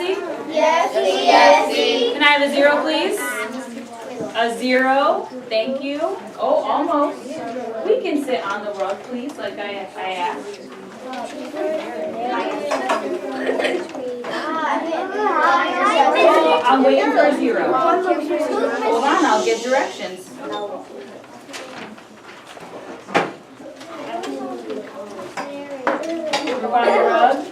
Yesy? Yesy, yesy. Can I have a 0, please? A 0. Thank you. Oh, almost. We can sit on the rug, please, like I asked. Oh, I'm waiting for a 0. Hold on, I'll give directions. Go on the rug.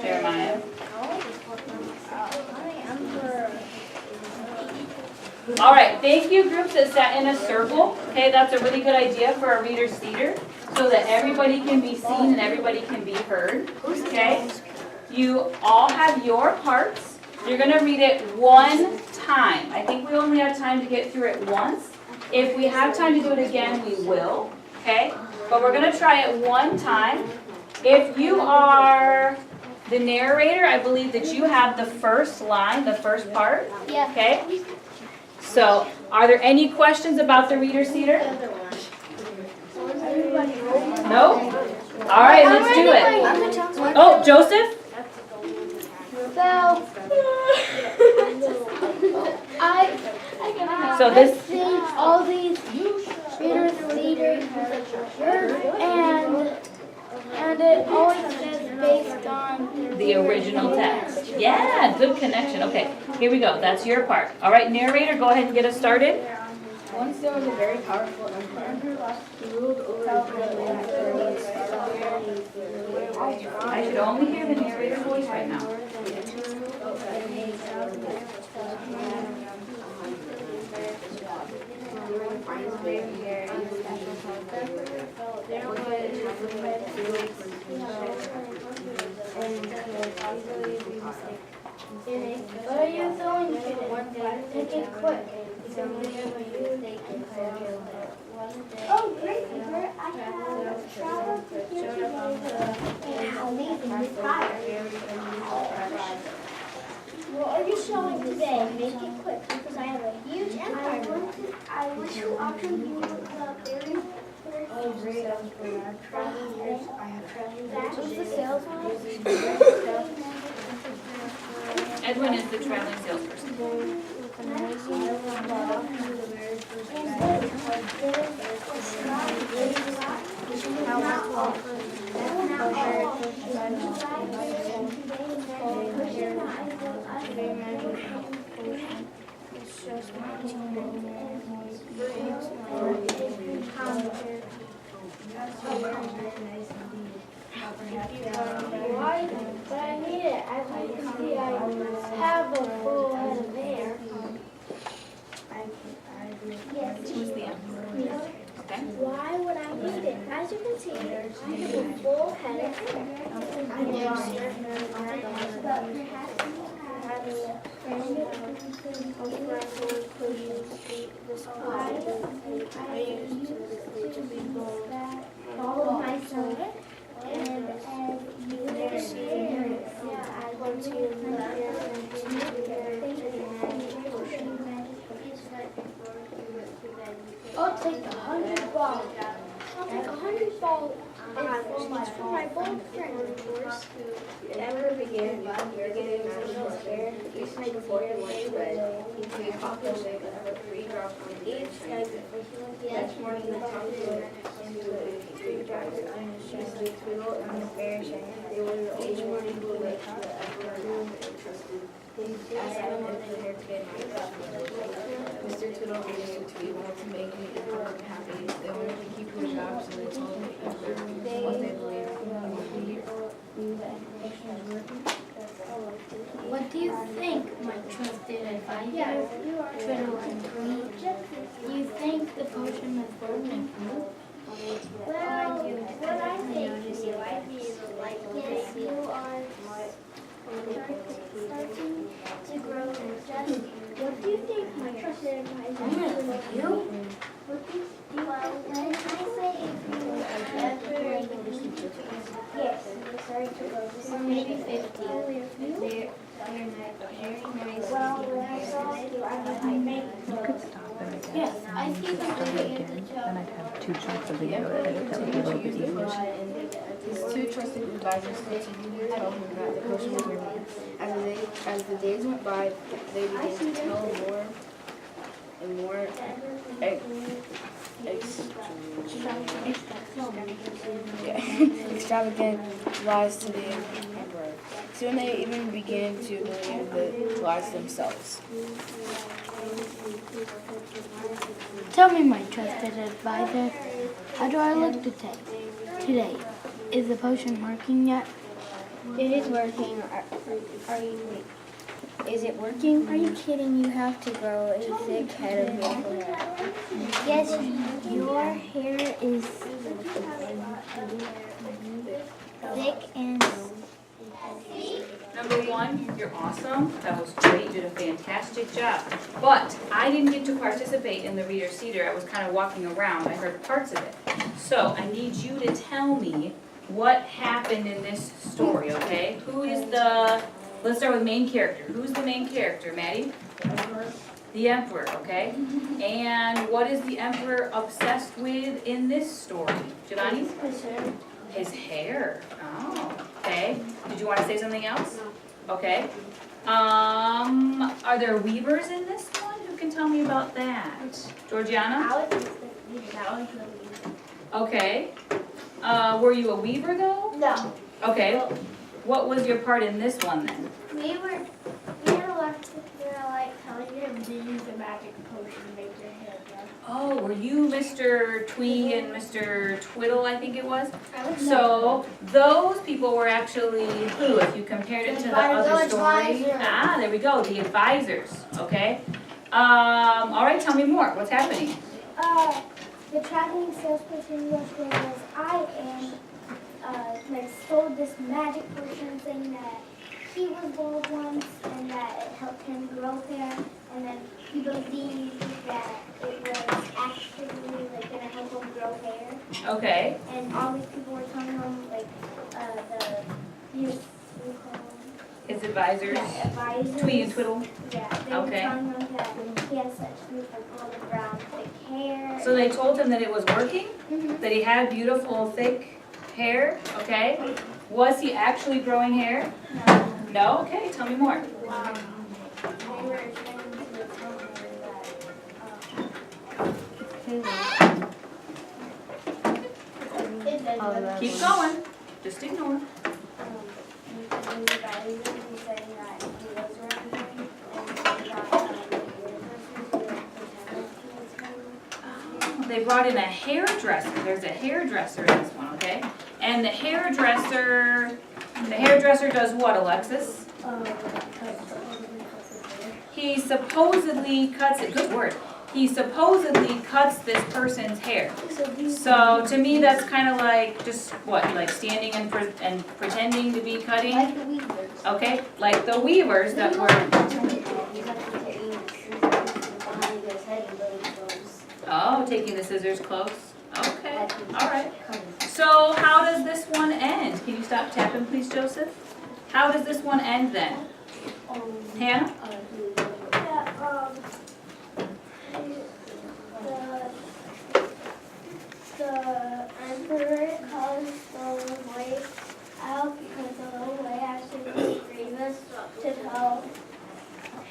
Jeremiah. All right, thank you groups that sat in a circle. Okay, that's a really good idea for a reader seater so that everybody can be seen and everybody can be heard. Okay, you all have your parts. You're going to read it one time. I think we only have time to get through it once. If we have time to do it again, we will. Okay, but we're going to try it one time. If you are the narrator, I believe that you have the first line, the first part. Okay. So, are there any questions about the reader seater? No? All right, let's do it. Oh, Joseph? So this. All these reader seaters, and it always says based on The original text. Yeah, good connection. Okay, here we go. That's your part. All right, narrator, go ahead and get us started. Once there was a very powerful emperor. He ruled over I should only hear the narrator's voice right now. What are you throwing to? Take it quick. Oh, great, Peter. I have traveled to here today and amazing fire. What are you showing today? Make it quick because I have a huge empire. I went to auction the berry. Oh, great. I have That was the salesman. Edwin is the traveling salesperson. Why? But I need it. I want to see I have a full head of hair. Yes. Who's the emperor? Okay. Why would I need it? As you can see, I have a full head of hair. I am certain but perhaps you have a friend I used to be follow my son. And you can see, I want I'll take 100 balls. I'll take 100 balls. It's for my bold friend, of course. It never began, but you're getting national fair. Each night before he went to bed, he took a coffee shake and put 3 drops on each side. Next morning, the coffee went into a 3 drops on his chest. The Twiddle and the bear sang. They were each morning he would wake up the emperor and trusted. Asked him if he had to get Mr. Twiddle needed to be able to make the emperor happy. They wanted to keep their jobs, so they told the emperor what they believed he would be. What do you think, my trusted advisor? Twiddle agreed. Do you think the potion is working? Well, what I think is yes, you are starting to grow and just. What do you think, my trusted advisor? You? Well, when I say if you ever yes, sorry to go. Or maybe 50. They're very nice. Well, when I saw you, I make yes, I see them doing it. Then I'd have 2 chunks of the yellow edit that would be a little bit easier. two trusted advisors told him that the potion was working. As the days went by, they began to tell more and more extravagant lies to the emperor. Soon they even began to believe the lies themselves. Tell me, my trusted advisor, how do I look today? Is the potion working yet? It is working. Is it working? Are you kidding? You have to grow a thick head of beautiful hair. Yes, your hair is thick and Number one, you're awesome. That was great. You did a fantastic job. But I didn't get to participate in the Reader Cedar. I was kind of walking around. I heard parts of it. So I need you to tell me what happened in this story, okay? Who is the, let's start with main character. Who's the main character, Maddie? The Emperor, okay? And what is the Emperor obsessed with in this story? Giovanni? His hair. Oh, okay. Did you want to say something else? Okay. Are there weavers in this one? Who can tell me about that? Georgiana? Okay. Were you a weaver though? no. Okay. What was your part in this one then? We had a lot to like telling you to use the magic potion to make your hair grow. Oh, were you Mr. Tweeg and Mr. Twiddle, I think it was? I was So those people were actually who, if you compared it to the other story? Advisors. Ah, there we go, the advisors, okay? All right, tell me more, what's happening? The traveling salesperson was I and like sold this magic potion saying that he was bald once and that it helped him grow hair, and then he believed that it was actually like gonna help him grow hair. Okay, And all these people were telling him like we call them? his advisors, Yeah, advisors. Tweeg and Twiddle. Yeah, they Okay. were telling him that he had such beautiful golden brown thick hair. So they told him that it was working? Mhm. That he had beautiful, thick hair, okay? Was he actually growing hair? No. No? Okay, tell me more. They were trying to tell him that Keep going, just ignore. They brought in a hairdresser. There's a hairdresser in this one, okay? And the hairdresser does what, Alexis? He supposedly cuts it, good word. He supposedly cuts this person's hair. So to me, that's kind of like just what, like standing and pretending to be cutting? Like the weavers. Okay, like the weavers that were, oh, taking the scissors close. Okay, all right. So how does this one end? Can you stop tapping, please, Joseph? How does this one end then? Hannah? The emperor calls the little boy out because the little boy actually was grievous to tell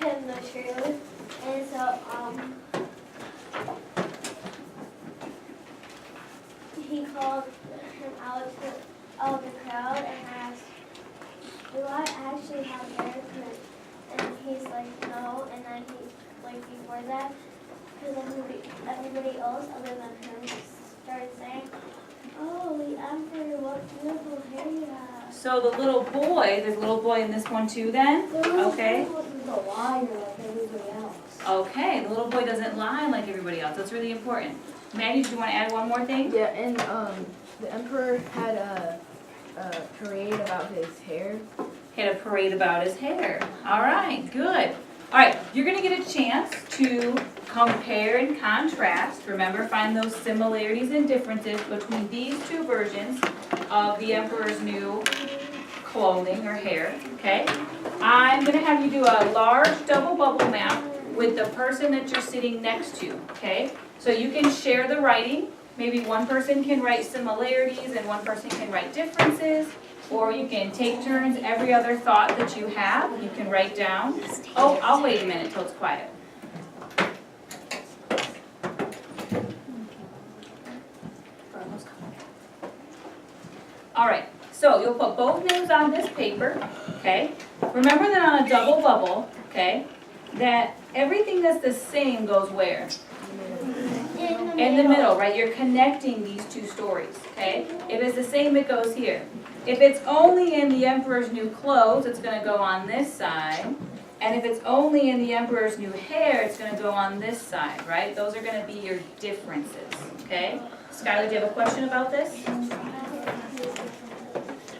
him the truth. And so he called him out of the crowd and asked, do I actually have hair? And he's like, no. And then he, like before that, because everybody else other than him started saying, oh, the emperor, what beautiful hair you have. So the little boy, there's a little boy in this one too then? Okay. Wasn't a liar like everybody else. Okay, the little boy doesn't lie like everybody else. That's really important. Maddie, do you want to add one more thing? Yeah, and the emperor had a parade about his hair. Had a parade about his hair. All right, good. All right, you're going to get a chance to compare and contrast. Remember, find those similarities and differences between these two versions of the emperor's new clothing or hair, okay? I'm going to have you do a large double bubble map with the person that you're sitting next to, okay? So you can share the writing. maybe one person can write similarities and one person can write differences. Or you can take turns, every other thought that you have, you can write down. Oh, I'll wait a minute till it's quiet. All right, so you'll put both names on this paper, okay? Remember that on a double bubble, okay, that everything that's the same goes where? In the middle, right? You're connecting these two stories, okay? If it's the same, it goes here. If it's only in the Emperor's New Clothes, it's going to go on this side. And if it's only in the Emperor's New Hair, it's going to go on this side, right? Those are going to be your differences, okay? Skylar, do you have a question about this?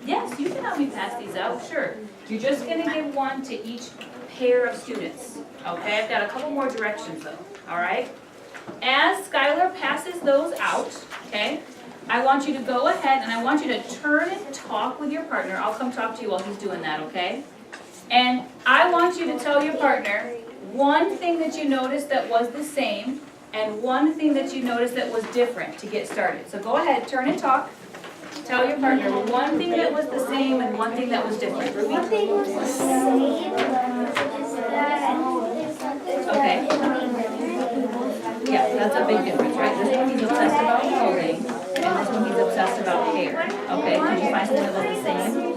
Yes, you can help me pass these out, sure. You're just going to give one to each pair of students, okay? I've got a couple more directions though, all right? As Skylar passes those out, okay, I want you to go ahead and I want you to turn and talk with your partner. I'll come talk to you while he's doing that, okay? And I want you to tell your partner one thing that you noticed that was the same and one thing that you noticed that was different to get started. So go ahead, turn and talk. Tell your partner one thing that was the same and one thing that was different. Ruby? One thing was the same is that Okay. Yeah, that's a big difference, right? This one he's obsessed about clothing, and this one he's obsessed about hair. Okay, could you find something that was the same?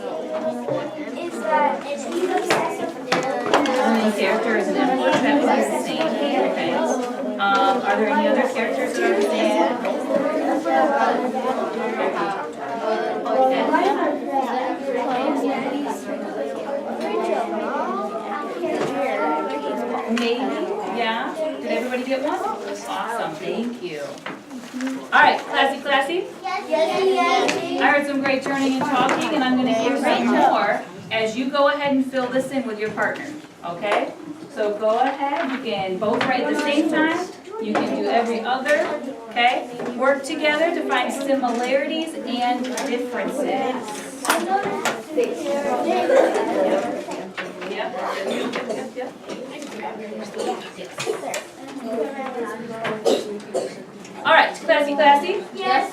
is that he's obsessed with The character is an emperor, that was the same. Okay. Are there any other characters that are the same? Maybe, yeah. Did everybody get one? Awesome, thank you. All right, classy. Yes. I heard some great turning and talking, and I'm going to give some more as you go ahead and fill this in with your partner, okay? So go ahead, you can both write at the same time. You can do every other, okay? Work together to find similarities and differences. Yep. All right, classy. Yes.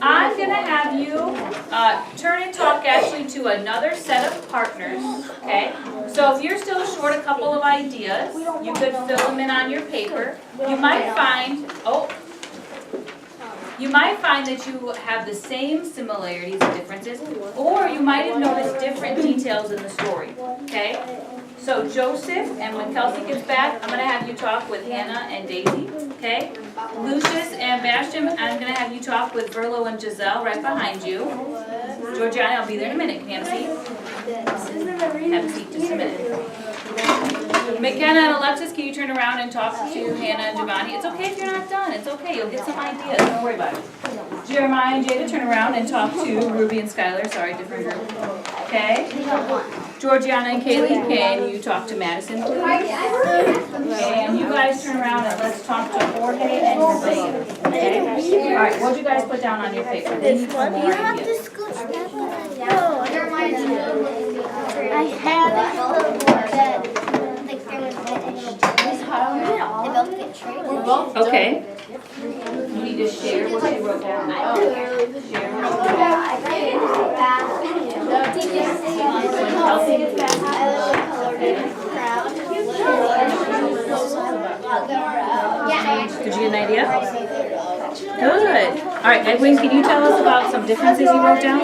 I'm gonna have you turn and talk actually to another set of partners, okay? So if you're still short a couple of ideas, you could fill them in on your paper. You might find that you have the same similarities and differences, or you might have noticed different details in the story, okay? So Joseph, and when Kelsey gets back, I'm gonna have you talk with Hannah and Daisy, okay? Lucius and Bastian, I'm gonna have you talk with Verlo and Giselle right behind you. Georgiana, I'll be there in a minute. Can you have a seat? Have a seat just a minute. McKenna and Alexis, can you turn around and talk to Hannah and Giovanni? It's okay if you're not done. It's okay. You'll get some ideas. Don't worry about it. Jeremiah and Jada, turn around and talk to Ruby and Skylar. Sorry, different group. Okay? Georgiana and Kaylee, can you talk to Madison, please? And you guys turn around and let's talk to Jorge and Jose. Okay? All right, what'd you guys put down on your paper? They need some more ideas. I have it. They both get traded. Okay. You need to share what you wrote down. Share. When Kelsey gets back. Did you get an idea? Good. All right, Edwin, can you tell us about some differences you wrote down?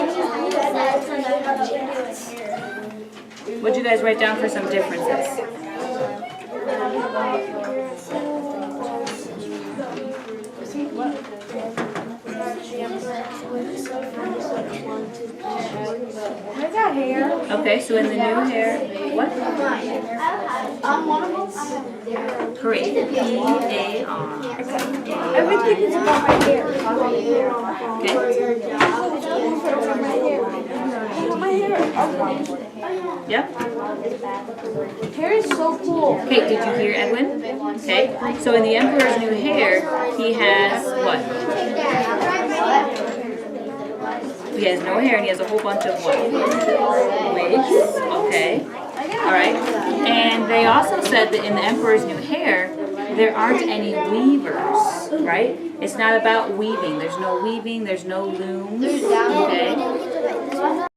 What'd you guys write down for some differences? I got hair. Okay, so in the new hair, what? Great. P-A-R. Everything is about my hair. Okay. Yep. Hair is so cool. Okay, did you hear Edwin? Okay, so in the Emperor's New Hair, he has what? He has no hair and he has a whole bunch of what? Wigs. Okay. Alright. And they also said that in the Emperor's New Hair, there aren't any weavers, right? It's not about weaving. There's no weaving, there's no loom. There's down Okay.